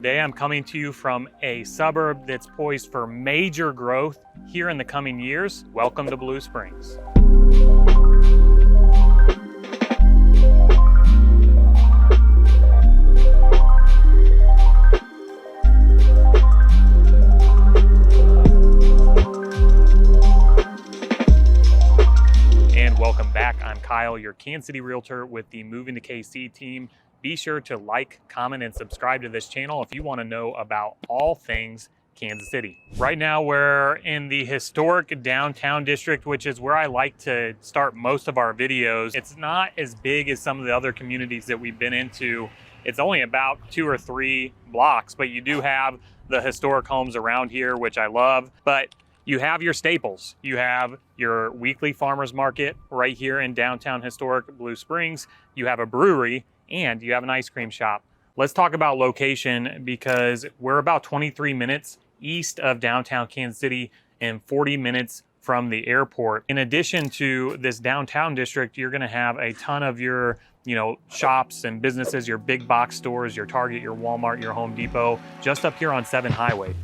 Today I'm coming to you from a suburb that's poised for major growth here in the coming years. Welcome to Blue Springs. And welcome back. I'm Kyle, your Kansas City realtor with the Moving to KC team. Be sure to like, comment, and subscribe to this channel if you want to know about all things Kansas City. Right now, we're in the historic downtown district, which is where I like to start most of our videos. It's not as big as some of the other communities that we've been into. It's only about 2 or 3 blocks, but you do have the historic homes around here, which I love. But you have your staples. You have your weekly farmers market right here in downtown historic Blue Springs. You have a brewery, and you have an ice cream shop. Let's talk about location because we're about 23 minutes east of downtown Kansas City and 40 minutes from the airport. In addition to this downtown district, you're gonna have a ton of your shops and businesses, your big box stores, your Target, your Walmart, your Home Depot, just up here on 7 Highway.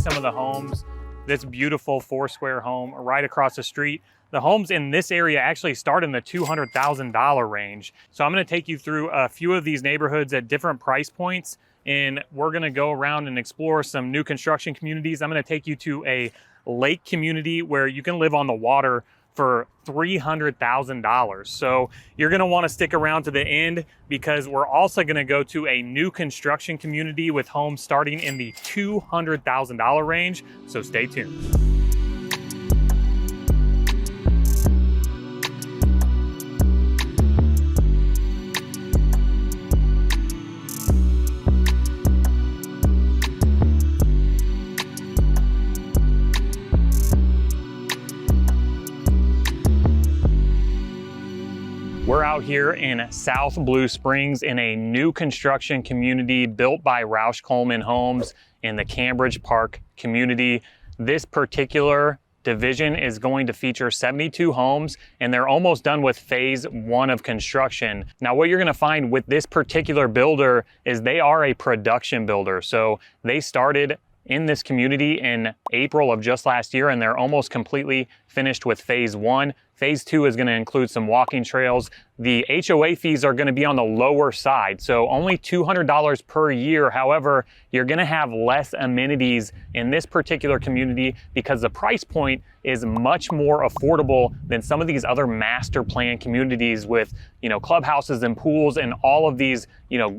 Some of the homes, this beautiful 4-square home right across the street. The homes in this area actually start in the $200,000 range. So I'm going to take you through a few of these neighborhoods at different price points, and we're going to go around and explore some new construction communities. I'm going to take you to a lake community where you can live on the water for $300,000. So you're gonna wanna stick around to the end because we're also gonna go to a new construction community with homes starting in the $200,000 range. So stay tuned. We're out here in South Blue Springs in a new construction community built by Roush Coleman Homes in the Cambridge Park community. This particular division is going to feature 72 homes, and they're almost done with phase 1 of construction. Now, what you're gonna find with this particular builder is they are a production builder. So they started in this community in April of just last year, and they're almost completely finished with phase 1. Phase 2 is going to include some walking trails. The HOA fees are going to be on the lower side, so only $200 per year. However, you're going to have less amenities in this particular community because the price point is much more affordable than some of these other master plan communities with, clubhouses and pools and all of these,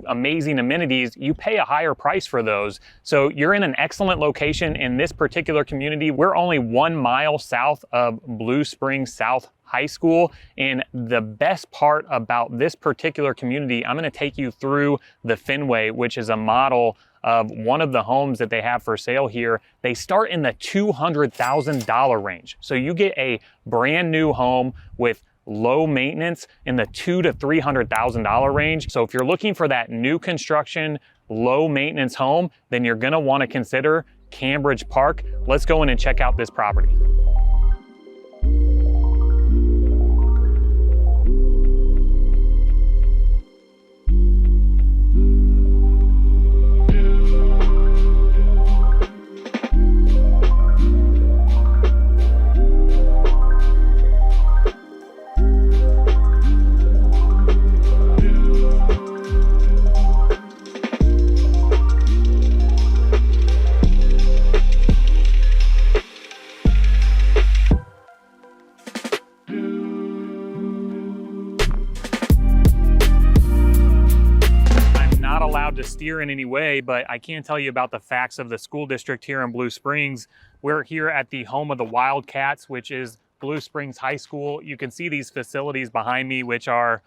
amazing amenities. You pay a higher price for those. So you're in an excellent location in this particular community. We're only 1 mile south of Blue Springs South High School. And the best part about this particular community, I'm going to take you through the Fenway, which is a model of one of the homes that they have for sale here. They start in the $200,000 range. So you get a brand new home with low maintenance in the $200,000 to $300,000 range. So if you're looking for that new construction, low maintenance home, then you're going to want to consider Cambridge Park. Let's go in and check out this property. To steer in any way, but I can tell you about the facts of the school district here in Blue Springs. We're here at the home of the Wildcats, which is Blue Springs High School. You can see these facilities behind me, which are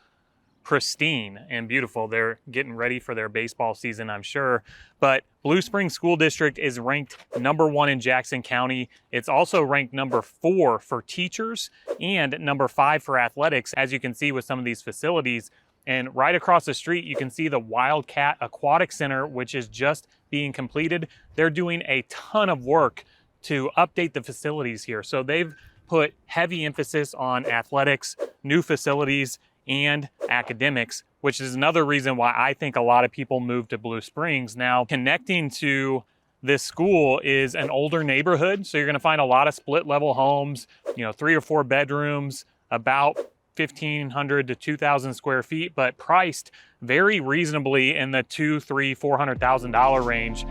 pristine and beautiful. They're getting ready for their baseball season, I'm sure. But Blue Springs School District is ranked #1 in Jackson County. It's also ranked #4 for teachers and #5 for athletics, as you can see with some of these facilities. And right across the street, you can see the Wildcat Aquatic Center, which is just being completed. They're doing a ton of work to update the facilities here. So they've put heavy emphasis on athletics, new facilities, and academics, which is another reason why I think a lot of people move to Blue Springs. Now, connecting to this school is an older neighborhood, so you're gonna find a lot of split level homes, 3 or 4 bedrooms, about 1,500 to 2,000 square feet, but priced very reasonably in the $200,000, $300,000, $400,000 range.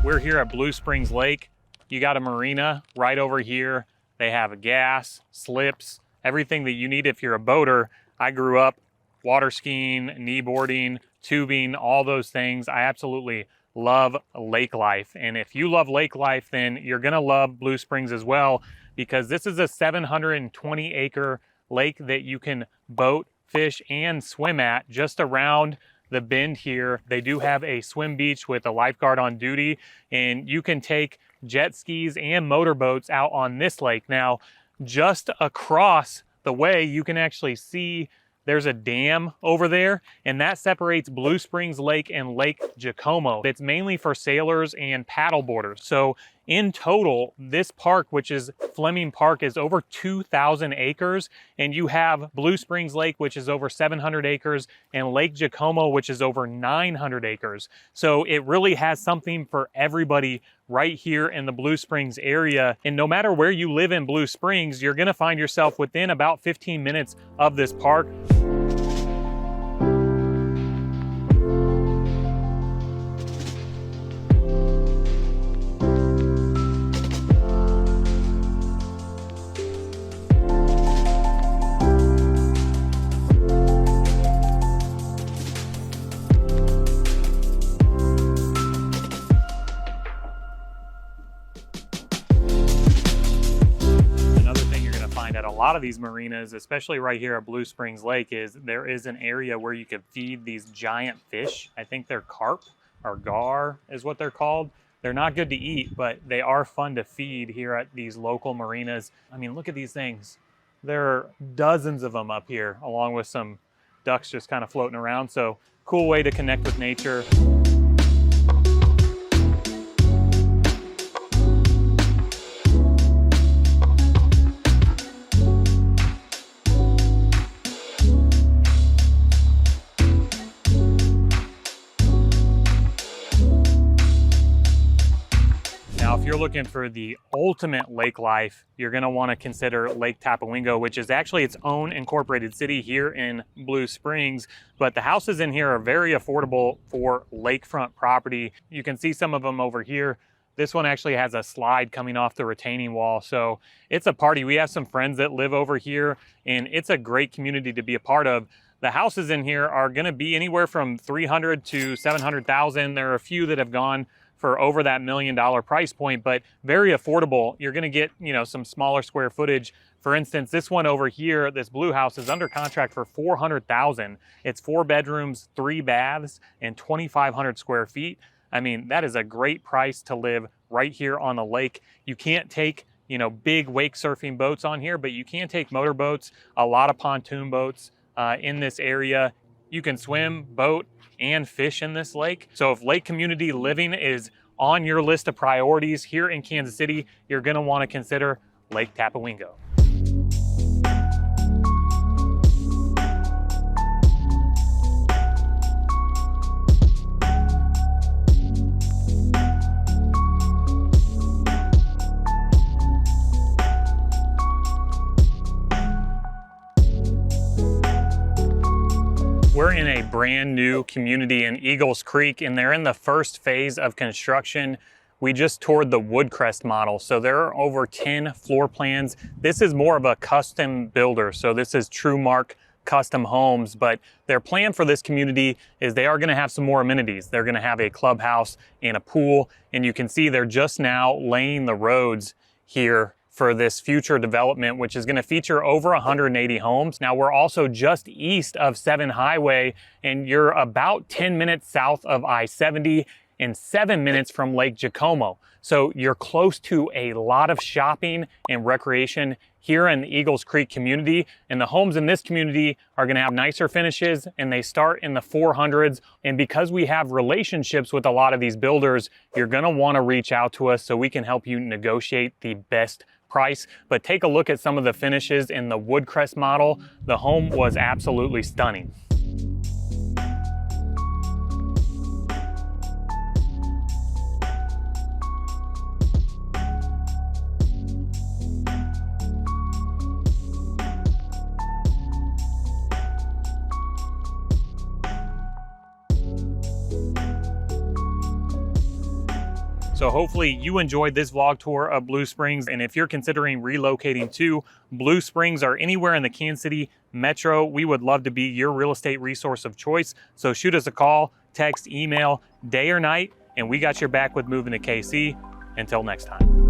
We're here at Blue Springs Lake. You got a marina right over here. They have a gas, slips, everything that you need if you're a boater. I grew up water skiing, kneeboarding, tubing, all those things. I absolutely love lake life. And if you love lake life, then you're gonna love Blue Springs as well, because this is a 720 acre lake that you can boat, fish, and swim at just around the bend here. They do have a swim beach with a lifeguard on duty, and you can take jet skis and motorboats out on this lake. Now, just across the way, you can actually see there's a dam over there, and that separates Blue Springs Lake and Lake Giacomo. It's mainly for sailors and paddleboarders. So in total, this park, which is Fleming Park, is over 2,000 acres, and you have Blue Springs Lake, which is over 700 acres, and Lake Giacomo, which is over 900 acres. So it really has something for everybody right here in the Blue Springs area. And no matter where you live in Blue Springs, you're gonna find yourself within about 15 minutes of this park. At a lot of these marinas, especially right here at Blue Springs Lake, is there is an area where you can feed these giant fish. I think they're carp or gar is what they're called. They're not good to eat, but they are fun to feed here at these local marinas. I mean, look at these things. There are dozens of them up here, along with some ducks just kind of floating around. So cool way to connect with nature. If you're looking for the ultimate lake life, you're gonna wanna consider Lake Tapawingo, which is actually its own incorporated city here in Blue Springs. But the houses in here are very affordable for lakefront property. You can see some of them over here. This one actually has a slide coming off the retaining wall. So it's a party. We have some friends that live over here, and it's a great community to be a part of. The houses in here are gonna be anywhere from 300 to 700,000. There are a few that have gone for over that $1 million price point, but very affordable. You're gonna get, some smaller square footage. For instance, this one over here, this blue house, is under contract for $400,000. It's 4 bedrooms, 3 baths, and 2,500 square feet. I mean, that is a great price to live right here on the lake. You can't take, big wake surfing boats on here, but you can take motorboats, a lot of pontoon boats in this area. You can swim, boat, and fish in this lake. So if lake community living is on your list of priorities here in Kansas City, you're gonna wanna consider Lake Tapawingo. We're in a brand new community in Eagles Creek, and they're in the first phase of construction. we just toured the Woodcrest model. So there are over 10 floor plans. This is more of a custom builder. So this is TrueMark Custom Homes, but their plan for this community is they are going to have some more amenities. They're going to have a clubhouse and a pool, and you can see they're just now laying the roads here for this future development, which is going to feature over 180 homes. Now, we're also just east of 7 Highway, and you're about 10 minutes south of I-70 and 7 minutes from Lake Jacomo. So you're close to a lot of shopping and recreation here in the Eagles Creek community. And the homes in this community are going to have nicer finishes, and they start in the 400s. And because we have relationships with a lot of these builders, you're going to want to reach out to us so we can help you negotiate the best price. But take a look at some of the finishes in the Woodcrest model. The home was absolutely stunning. So hopefully you enjoyed this vlog tour of Blue Springs. And if you're considering relocating to Blue Springs or anywhere in the Kansas City metro, we would love to be your real estate resource of choice. So shoot us a call, text, email, day or night, and we got your back with moving to KC. Until next time.